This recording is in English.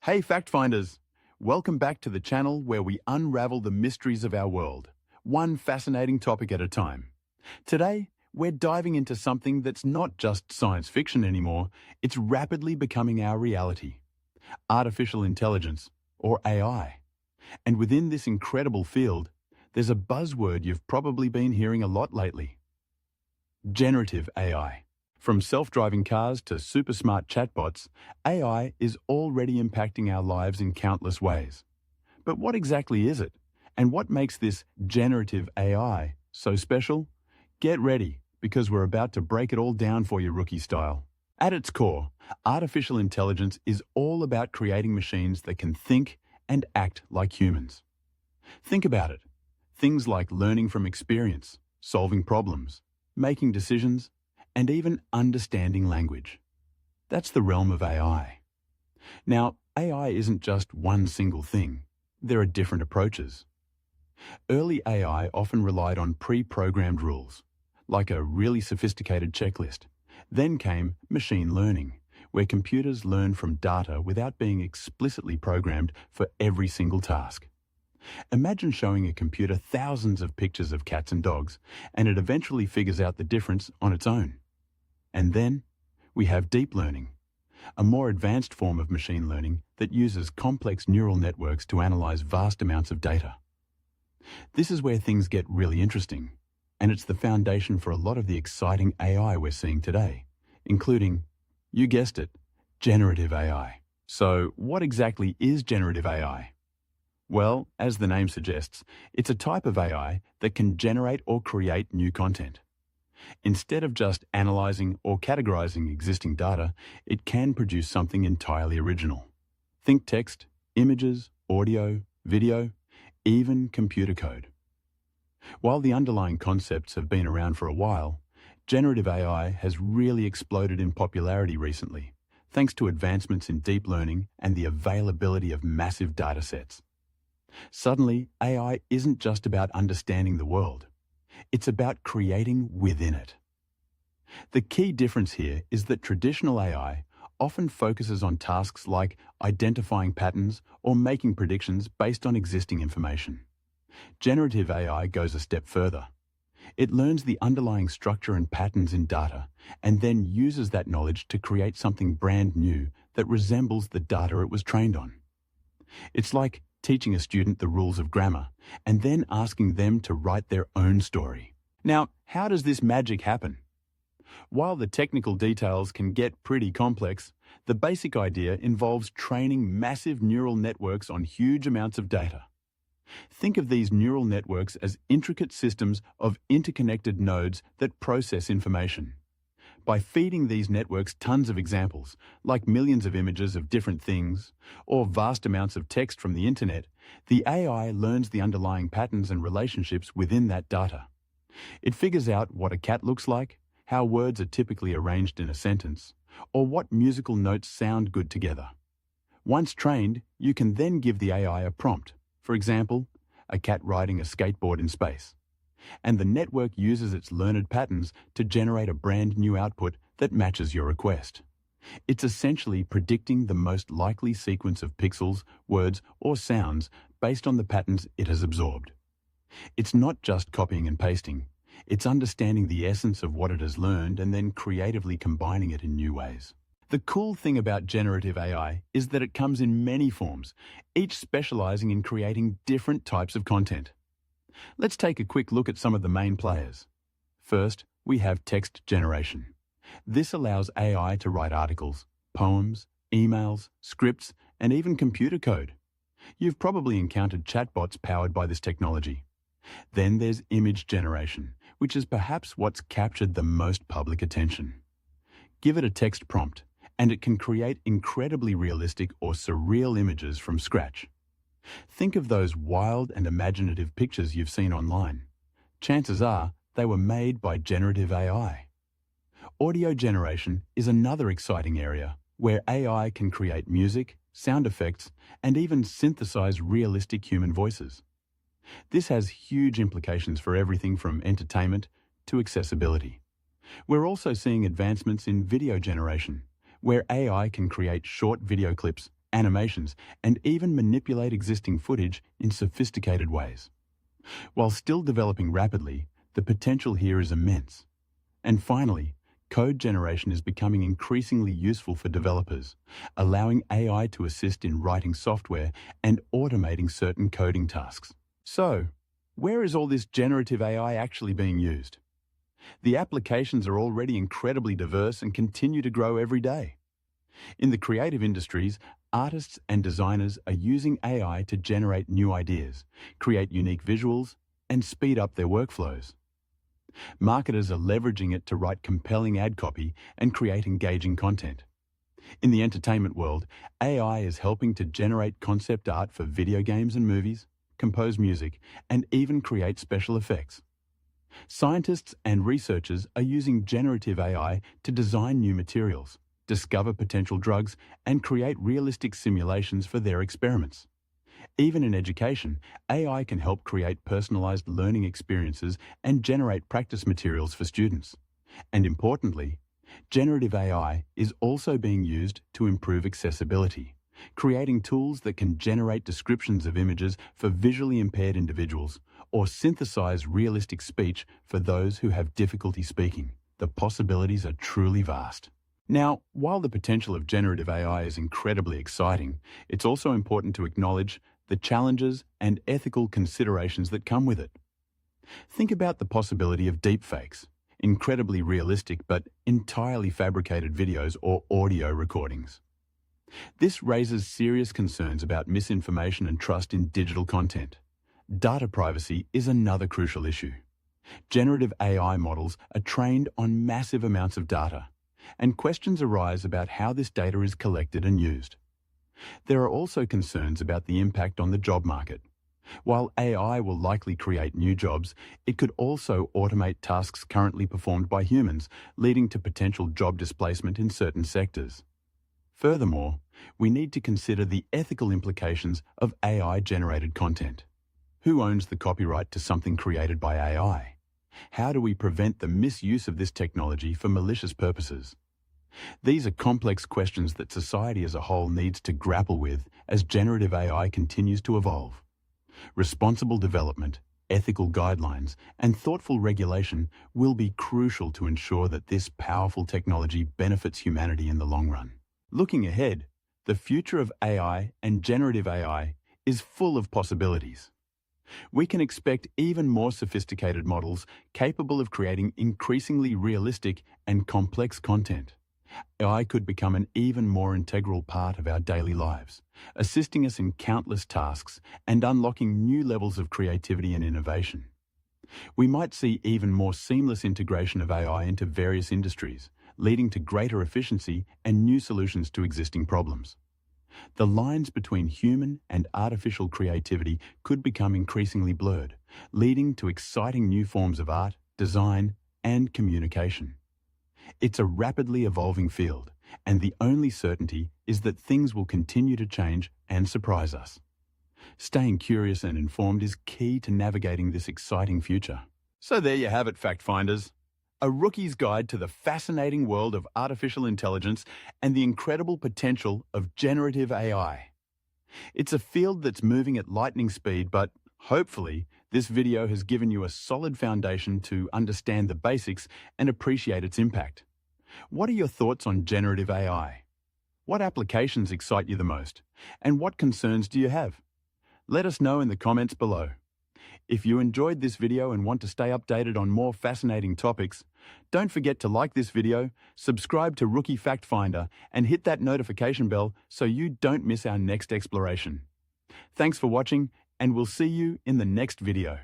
Hey FactFinders! Welcome back to the channel where we unravel the mysteries of our world, one fascinating topic at a time. Today, we're diving into something that's not just science fiction anymore, it's rapidly becoming our reality. Artificial intelligence, or AI. And within this incredible field, there's a buzzword you've probably been hearing a lot lately. Generative AI. From self-driving cars to super smart chatbots, AI is already impacting our lives in countless ways. But what exactly is it? And what makes this generative AI so special? Get ready, because we're about to break it all down for you rookie style. At its core, artificial intelligence is all about creating machines that can think and act like humans. Think about it. Things like learning from experience, solving problems, making decisions, and even understanding language. That's the realm of AI. Now, AI isn't just one single thing. There are different approaches. Early AI often relied on pre-programmed rules, like a really sophisticated checklist. Then came machine learning, where computers learn from data without being explicitly programmed for every single task. Imagine showing a computer thousands of pictures of cats and dogs, and it eventually figures out the difference on its own. And then we have deep learning, a more advanced form of machine learning that uses complex neural networks to analyze vast amounts of data. This is where things get really interesting, and it's the foundation for a lot of the exciting AI we're seeing today, including, you guessed it, generative AI. So what exactly is generative AI? Well, as the name suggests, it's a type of AI that can generate or create new content. Instead of just analyzing or categorizing existing data, it can produce something entirely original. Think text, images, audio, video, even computer code. While the underlying concepts have been around for a while, generative AI has really exploded in popularity recently, thanks to advancements in deep learning and the availability of massive datasets. Suddenly, AI isn't just about understanding the world. It's about creating within it. The key difference here is that traditional AI often focuses on tasks like identifying patterns or making predictions based on existing information. Generative AI goes a step further. It learns the underlying structure and patterns in data and then uses that knowledge to create something brand new that resembles the data it was trained on. It's like teaching a student the rules of grammar and then asking them to write their own story. Now, how does this magic happen? While the technical details can get pretty complex, the basic idea involves training massive neural networks on huge amounts of data. Think of these neural networks as intricate systems of interconnected nodes that process information. By feeding these networks tons of examples, like millions of images of different things, or vast amounts of text from the internet, the AI learns the underlying patterns and relationships within that data. It figures out what a cat looks like, how words are typically arranged in a sentence, or what musical notes sound good together. Once trained, you can then give the AI a prompt, for example, a cat riding a skateboard in space. And the network uses its learned patterns to generate a brand new output that matches your request. It's essentially predicting the most likely sequence of pixels, words, or sounds based on the patterns it has absorbed. It's not just copying and pasting. It's understanding the essence of what it has learned and then creatively combining it in new ways. The cool thing about generative AI is that it comes in many forms, each specializing in creating different types of content. Let's take a quick look at some of the main players. First, we have text generation. This allows AI to write articles, poems, emails, scripts, and even computer code. You've probably encountered chatbots powered by this technology. Then there's image generation, which is perhaps what's captured the most public attention. Give it a text prompt, and it can create incredibly realistic or surreal images from scratch. Think of those wild and imaginative pictures you've seen online. Chances are they were made by generative AI. Audio generation is another exciting area where AI can create music, sound effects, and even synthesize realistic human voices. This has huge implications for everything from entertainment to accessibility. We're also seeing advancements in video generation, where AI can create short video clips animations, and even manipulate existing footage in sophisticated ways. While still developing rapidly, the potential here is immense. And finally, code generation is becoming increasingly useful for developers, allowing AI to assist in writing software and automating certain coding tasks. So, where is all this generative AI actually being used? The applications are already incredibly diverse and continue to grow every day. In the creative industries, artists and designers are using AI to generate new ideas, create unique visuals, and speed up their workflows. Marketers are leveraging it to write compelling ad copy and create engaging content. In the entertainment world, AI is helping to generate concept art for video games and movies, compose music, and even create special effects. Scientists and researchers are using generative AI to design new materials, discover potential drugs, and create realistic simulations for their experiments. Even in education, AI can help create personalized learning experiences and generate practice materials for students. And importantly, generative AI is also being used to improve accessibility, creating tools that can generate descriptions of images for visually impaired individuals or synthesize realistic speech for those who have difficulty speaking. The possibilities are truly vast. Now, while the potential of generative AI is incredibly exciting, it's also important to acknowledge the challenges and ethical considerations that come with it. Think about the possibility of deepfakes, incredibly realistic but entirely fabricated videos or audio recordings. This raises serious concerns about misinformation and trust in digital content. Data privacy is another crucial issue. Generative AI models are trained on massive amounts of data, and questions arise about how this data is collected and used. There are also concerns about the impact on the job market. While AI will likely create new jobs, it could also automate tasks currently performed by humans, leading to potential job displacement in certain sectors. Furthermore, we need to consider the ethical implications of AI-generated content. Who owns the copyright to something created by AI? How do we prevent the misuse of this technology for malicious purposes? These are complex questions that society as a whole needs to grapple with as generative AI continues to evolve. Responsible development, ethical guidelines, and thoughtful regulation will be crucial to ensure that this powerful technology benefits humanity in the long run. Looking ahead, the future of AI and generative AI is full of possibilities. We can expect even more sophisticated models capable of creating increasingly realistic and complex content. AI could become an even more integral part of our daily lives, assisting us in countless tasks and unlocking new levels of creativity and innovation. We might see even more seamless integration of AI into various industries, leading to greater efficiency and new solutions to existing problems. The lines between human and artificial creativity could become increasingly blurred, leading to exciting new forms of art, design, and communication. It's a rapidly evolving field, and the only certainty is that things will continue to change and surprise us. Staying curious and informed is key to navigating this exciting future. So there you have it, fact finders. A rookie's guide to the fascinating world of artificial intelligence and the incredible potential of generative AI. It's a field that's moving at lightning speed, but hopefully this video has given you a solid foundation to understand the basics and appreciate its impact. What are your thoughts on generative AI? What applications excite you the most? And what concerns do you have? Let us know in the comments below. If you enjoyed this video and want to stay updated on more fascinating topics, don't forget to like this video, subscribe to RookieFactFinder, and hit that notification bell so you don't miss our next exploration. Thanks for watching, and we'll see you in the next video.